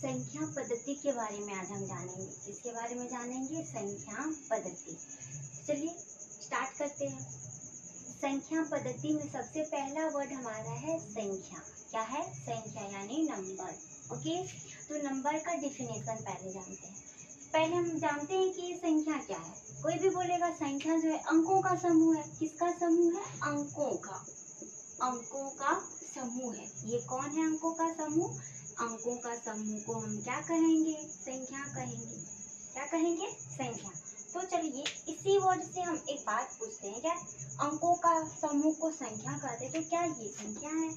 संख्या पद्धति के बारे में आज हम जानेंगे। किसके बारे में जानेंगे? संख्या पद्धति। चलिए स्टार्ट करते हैं। संख्या पद्धति में सबसे पहला वर्ड हमारा है संख्या। क्या है? संख्या यानी नंबर। ओके, तो नंबर का डिफिनेशन पहले जानते हैं। पहले हम जानते हैं कि संख्या क्या है। कोई भी बोलेगा संख्या जो है अंकों का समूह है। किसका समूह है? अंकों का। अंकों का समूह है। ये कौन है अंकों का समूह? अंकों का समूह को हम क्या कहेंगे? संख्या कहेंगे। क्या कहेंगे? संख्या। तो चलिए इसी वर्ड से हम एक बात पूछते हैं, क्या अंकों का समूह को संख्या कहते हैं, तो क्या ये संख्या है?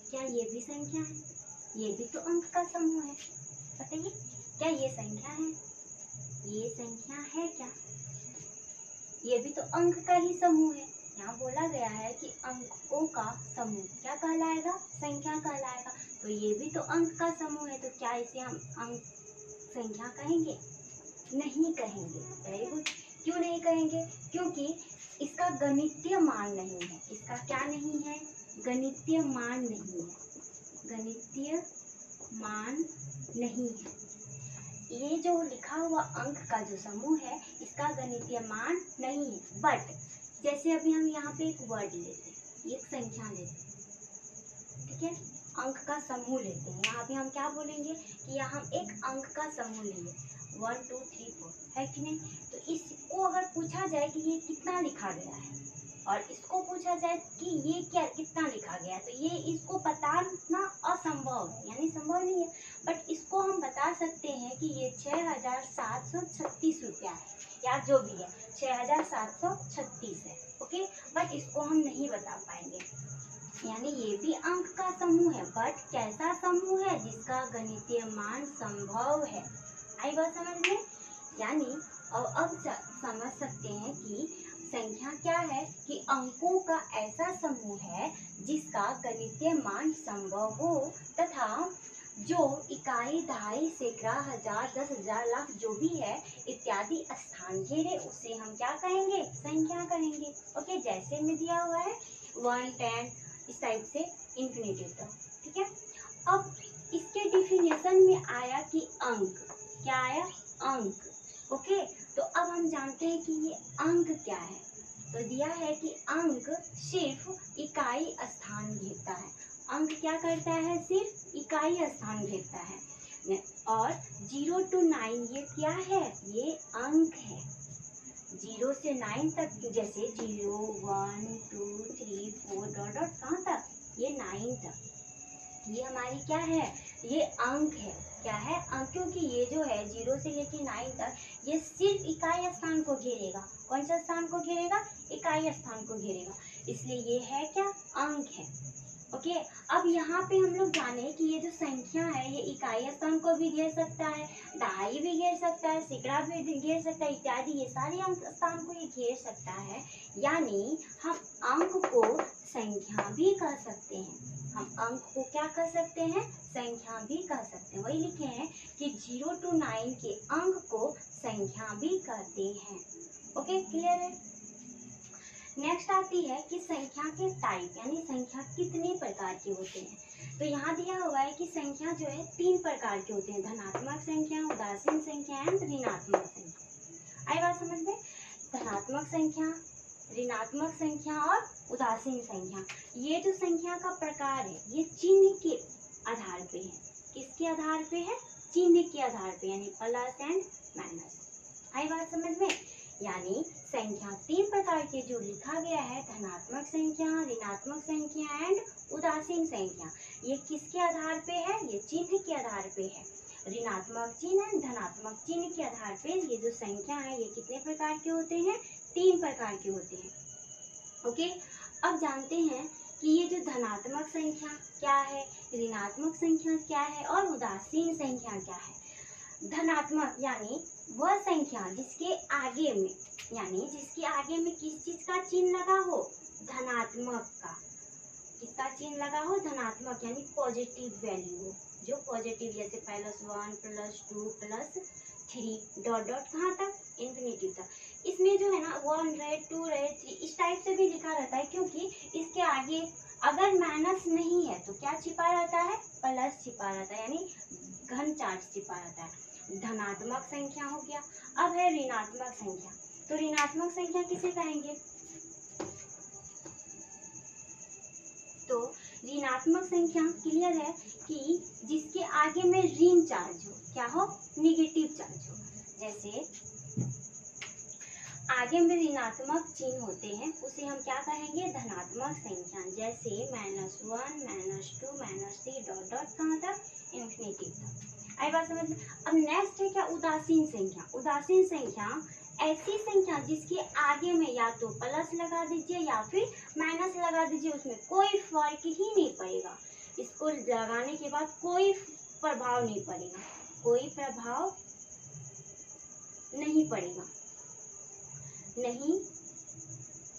क्या ये भी संख्या है? ये भी तो अंक का समूह है। बताइए क्या ये संख्या है? ये संख्या है क्या? ये भी तो अंक का ही समूह है। यहाँ बोला गया है कि अंकों का समूह क्या कहलाएगा? संख्या कहलाएगा। तो ये भी तो अंक का समूह है, तो क्या इसे हम अंक संख्या कहेंगे? नहीं कहेंगे। Very good. क्यों नहीं कहेंगे? क्योंकि इसका गणितीय मान नहीं है। इसका क्या नहीं है? गणितीय मान नहीं है। गणितीय मान नहीं है। ये जो लिखा हुआ अंक का जो समूह है इसका गणितीय मान नहीं है। बट जैसे अभी हम यहाँ पे एक वर्ड लेते हैं, एक संख्या लेते हैं, ठीक है, अंक का समूह लेते हैं। यहाँ पे हम क्या बोलेंगे कि यहाँ हम एक अंक का समूह लिए 1 2 3 4, है कि नहीं? तो इसको अगर पूछा जाए कि ये कितना लिखा गया है और इसको पूछा जाए कि ये क्या कितना लिखा गया है, तो ये इसको बताना असंभव है, यानी संभव नहीं है। बट इसको हम बता सकते हैं कि ये 6736 रुपया है, या जो भी है 6736 है। ओके, बट इसको हम नहीं बता पाएंगे। यानी ये भी अंक का समूह है, बट कैसा समूह है? जिसका गणितीय मान संभव है। आई बात समझ में? यानी अब समझ सकते हैं कि संख्या क्या है कि अंकों का ऐसा समूह है जिसका गणितीय मान संभव हो तथा जो इकाई, दहाई, सैकड़ा, हजार, 10,000, लाख जो भी है इत्यादि स्थान घेरे उसे हम क्या कहेंगे? संख्या कहेंगे। ओके, जैसे में दिया हुआ है 1 10 इस टाइप से इंफिनिटी तक। ठीक है, अब इसके डिफिनेशन में आया कि अंक। क्या आया? अंक। ओके, तो अब हम जानते हैं कि ये अंक क्या है। तो दिया है कि अंक सिर्फ इकाई स्थान घेरता है। अंक क्या करता है? सिर्फ इकाई स्थान घेरता है। और 0 to 9 ये क्या है? ये अंक है। 0 से 9 तक, जैसे 0 1 2 3 4 डॉट डॉट कहाँ तक? ये 9 तक। ये हमारी क्या है? ये अंक है। क्या है? अंक। क्योंकि ये जो है 0 से लेके 9 तक ये सिर्फ इकाई स्थान को घेरेगा। कौन सा स्थान को घेरेगा? इकाई स्थान को घेरेगा, इसलिए ये है क्या? अंक है। ओके, अब यहाँ पे हम लोग जाने कि ये जो संख्या है ये इकाई स्थान को भी घेर सकता है, दहाई भी घेर सकता है, सैकड़ा भी घेर सकता है, इत्यादि ये सारे अंक स्थान को ये घेर सकता है। यानी हम अंक को संख्या भी कह सकते हैं। हम अंक को क्या कह सकते हैं? संख्या भी कह सकते हैं। वही लिखे हैं कि 0 to 9 के अंक को संख्या भी कहते हैं। ओके, क्लियर है? नेक्स्ट आती है कि संख्या के टाइप, यानी संख्या कितने प्रकार के होते हैं। तो यहाँ दिया हुआ है कि संख्या जो है 3 प्रकार के होते हैं, धनात्मक संख्या, उदासीन संख्या एंड ऋणात्मक संख्या। आई बात समझ में? धनात्मक संख्या, ऋणात्मक संख्या और उदासीन संख्या। ये जो संख्या का प्रकार है ये चिन्ह के आधार पे है। किसके आधार पे है? चिन्ह के आधार पे, यानी प्लस एंड माइनस। आई बात समझ में? यानी संख्या 3 प्रकार के जो लिखा गया है, धनात्मक संख्या, ऋणात्मक संख्या एंड उदासीन संख्या। ये किसके आधार पे है? ये चिन्ह के आधार पे है। ऋणात्मक चिन्ह, धनात्मक चिन्ह के आधार पे ये जो संख्या है ये कितने प्रकार के होते हैं? 3 प्रकार के होते हैं। ओके, अब जानते हैं कि ये जो धनात्मक संख्या क्या है, ऋणात्मक संख्या क्या है और उदासीन संख्या क्या है। धनात्मक यानी वह संख्या जिसके आगे में, यानी जिसके आगे में किस चीज का चिन्ह लगा हो? धनात्मक का। इसका चिन्ह लगा हो धनात्मक यानी पॉजिटिव वैल्यू हो, जो पॉजिटिव जैसे +1 +2 +3 डॉट डॉट कहाँ तक, इन्फिनिटी तक। इसमें जो है ना 1 रहे 2 रहे 3 इस टाइप से भी लिखा रहता है, क्योंकि इसके आगे अगर माइनस नहीं है तो क्या छिपा रहता है, प्लस छिपा रहता है, यानी घन चार्ज छिपा रहता है। धनात्मक संख्या हो गया। अब है ऋणात्मक संख्या। तो ऋणात्मक संख्या किसे कहेंगे, तो ऋणात्मक संख्या क्लियर है कि जिसके आगे में ऋण चार्ज हो, क्या हो, निगेटिव चार्ज हो। जैसे आगे में ऋणात्मक चिन्ह होते हैं उसे हम क्या कहेंगे, धनात्मक संख्या। जैसे -1 -2 -3 डॉट डॉट कहाँ तक, इन्फिनिटी तक। आई बात समझ। अब नेक्स्ट है क्या, उदासीन संख्या। उदासीन संख्या ऐसी संख्या जिसके आगे में या तो प्लस लगा दीजिए या फिर माइनस लगा दीजिए, उसमें कोई फर्क ही नहीं पड़ेगा। इसको लगाने के बाद कोई प्रभाव नहीं पड़ेगा, कोई प्रभाव नहीं पड़ेगा, नहीं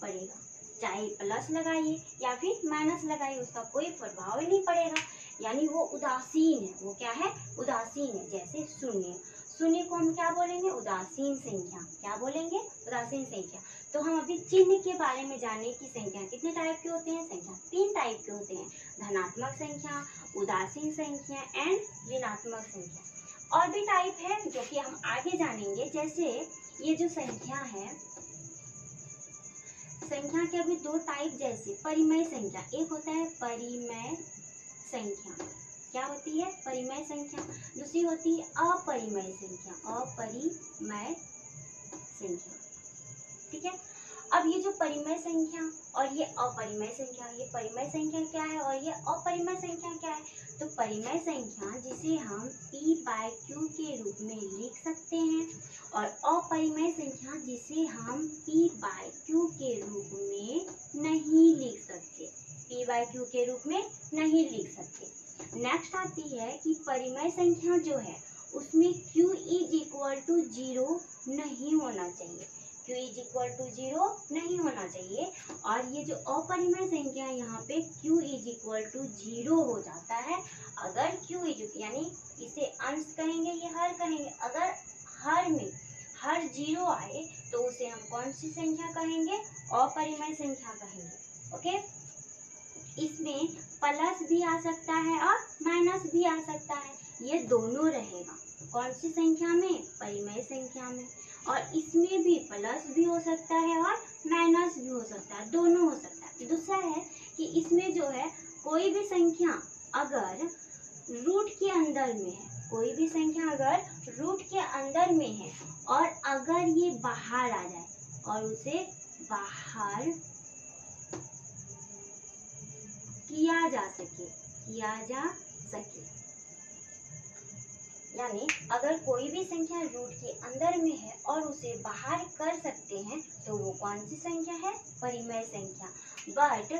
पड़ेगा। चाहे प्लस लगाइए या फिर माइनस लगाइए, उसका कोई प्रभाव ही नहीं पड़ेगा, यानी वो उदासीन है। वो क्या है, उदासीन है। जैसे शून्य, शून्य को हम क्या बोलेंगे, उदासीन संख्या। क्या बोलेंगे, उदासीन संख्या। तो हम अभी चिन्ह के बारे में जाने की संख्या कितने टाइप के होते हैं, संख्या 3 टाइप के होते हैं, धनात्मक संख्या, उदासीन संख्या एंड ऋणात्मक संख्या। और भी टाइप है जो कि हम आगे जानेंगे। जैसे ये जो संख्या है, संख्या के अभी 2 टाइप, जैसे परिमेय संख्या। एक होता है परिमेय संख्या, क्या होती है, परिमेय संख्या। दूसरी होती है अपरिमेय संख्या, अपरिमेय संख्या। ठीक है। अब ये जो परिमेय संख्या और ये अपरिमेय संख्या, ये परिमेय संख्या क्या है और ये अपरिमेय संख्या क्या है। तो परिमेय संख्या जिसे हम p/q के रूप में लिख सकते हैं, और अपरिमेय संख्या जिसे हम p/q के रूप में नहीं लिख सकते, p/q के रूप में नहीं लिख सकते। नेक्स्ट आती है कि परिमेय संख्या जो है उसमें q = 0 नहीं होना चाहिए, q = 0 नहीं होना चाहिए। और ये जो अपरिमेय संख्या है यहाँ पे q = 0 हो जाता है अगर q यानी इसे अंश कहेंगे, ये हर कहेंगे। अगर हर में हर 0 आए तो उसे हम कौन सी संख्या कहेंगे, अपरिमेय संख्या कहेंगे। ओके। इसमें प्लस भी आ सकता है और माइनस भी आ सकता है, ये दोनों रहेगा। कौन सी संख्या में, परिमेय संख्या में। और इसमें भी प्लस भी हो सकता है और माइनस भी हो सकता है, दोनों हो सकता है। दूसरा है कि इसमें जो है कोई भी संख्या अगर रूट के अंदर में है, कोई भी संख्या अगर रूट के अंदर में है और अगर ये बाहर आ जाए और उसे बाहर किया जा सके, यानी अगर कोई भी संख्या रूट के अंदर में है और उसे बाहर कर सकते हैं तो वो कौन सी संख्या है, परिमेय संख्या। बट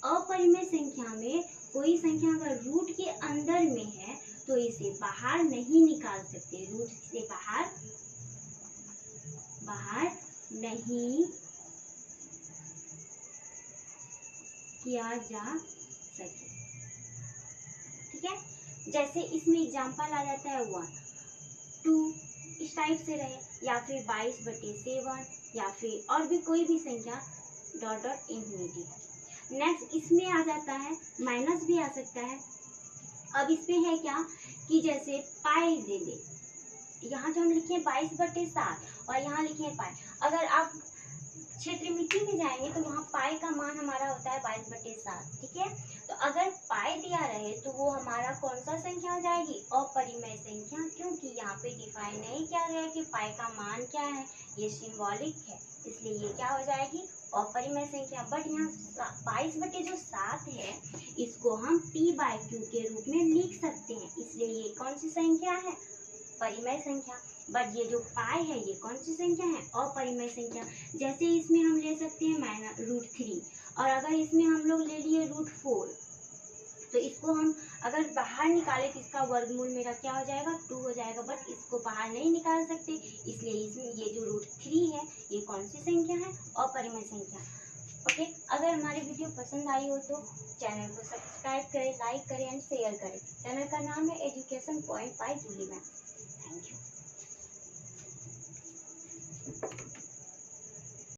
अपरिमेय संख्या में कोई संख्या अगर रूट के अंदर में है तो इसे बाहर नहीं निकाल सकते, रूट से बाहर नहीं किया जा सके। ठीक है। जैसे इसमें एग्जाम्पल आ जाता है 1, 2 इस टाइप से रहे, या फिर 22/7, या फिर और भी कोई भी संख्या डॉट डॉट इन्फिनिटी। नेक्स्ट इसमें आ जाता है माइनस भी आ सकता है। अब इसमें है क्या कि जैसे पाई दे दे, यहाँ जो हम लिखे 22/7 और यहाँ लिखे पाई। अगर आप क्षेत्र मिट्टी में जाएंगे तो वहाँ पाई का मान हमारा होता है 22/7। ठीक है। तो अगर पाई दिया रहे तो वो हमारा कौन सा संख्या हो जाएगी, अपरिमेय संख्या, क्योंकि यहाँ पे डिफाइन नहीं किया गया कि पाई का मान क्या है, ये सिंबॉलिक है, इसलिए ये क्या हो जाएगी, अपरिमेय संख्या। बट यहाँ 22/7 है, इसको हम p/q के रूप में लिख सकते हैं, इसलिए ये कौन सी संख्या है, परिमेय संख्या। बट ये जो पाई है ये कौन सी संख्या है, अपरिमेय संख्या। जैसे इसमें हम ले सकते हैं √3, और अगर इसमें हम लोग ले लिए √4, तो इसको हम अगर बाहर निकाले तो इसका वर्गमूल मेरा क्या हो जाएगा, 2 हो जाएगा। बट इसको बाहर नहीं निकाल सकते, इसलिए इसमें ये जो √3 है ये कौन सी संख्या है, अपरिमेय संख्या। ओके, अगर हमारी वीडियो पसंद आई हो तो चैनल को सब्सक्राइब करें, लाइक करें एंड शेयर करें। चैनल का नाम है education point by Julie ma'am. Thank you.